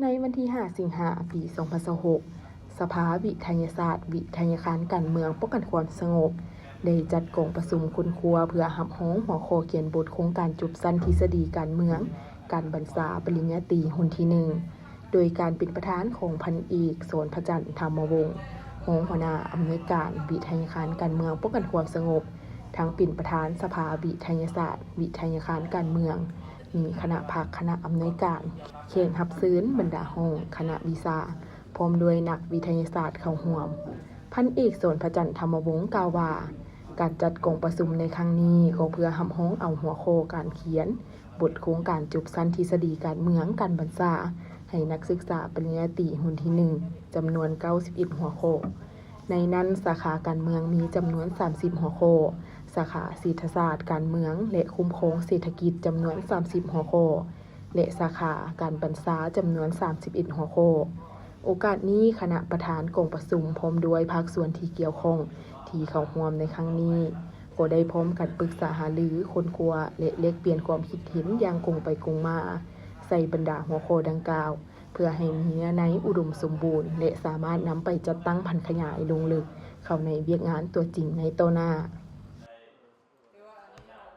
ในวันที่ 5 สิงหาคม ปี 2026 สภาวิทยาศาสตร์วิทยาการการเมืองป้องกันความสงบได้จัดกองประชุมคนครัวเพื่อรับร้องหัวข้อเขียนบทโครงการจบสั้นทฤษฎีการเมืองการบรรษาปริญญาตรีรุ่นที่ 1 โดยการเป็นประธานของพันเอกโสนพระจันทร์ธรรมวงศ์รองหัวหน้าอำนวยการวิทยาการการเมืองป้องกันความสงบทั้งเป็นประธานสภาวิทยาศาสตร์วิทยาการการเมืองมีคณะภาคคณะอำนวยการเขตรับซื้อบรรดาห้องคณะวิชาพร้อมด้วยนักวิทยาศาสตร์เข้าร่วมพันเอกโสนพระจันทร์ธรรมวงศ์กล่าวว่าการจัดกองประชุมในครั้งนี้ก็เพื่อรับร้องเอาหัวข้อการเขียนบทโครงการจบสั้นทฤษฎีการเมืองการบรรษาให้นักศึกษาปริญญาตรีรุ่นที่ 1 จำนวน 91 หัวข้อในนั้นสาขาการเมืองมีจำนวน 30 หัวข้อสาขาเศรษฐศาสตร์การเมืองและคุ้มครองเศรษฐกิจจำนวน 30 หัวข้อและสาขาการบรรษาจำนวน 31 หัวข้อโอกาสนี้คณะประธานกองประชุมพร้อมด้วยภาคส่วนที่เกี่ยวข้องที่เข้าร่วมในครั้งนี้ก็ได้พร้อมกันปรึกษาหารือค้นคว้าและแลกเปลี่ยนความคิดเห็นอย่างคงไปคงมาใส่บรรดาหัวข้อดังกล่าวเพื่อให้มีเนื้อในอุดมสมบูรณ์และสามารถนำไปจัดตั้งพันขยายลงลึกเข้าในเวียกงานตัวจริงในต่อหน้า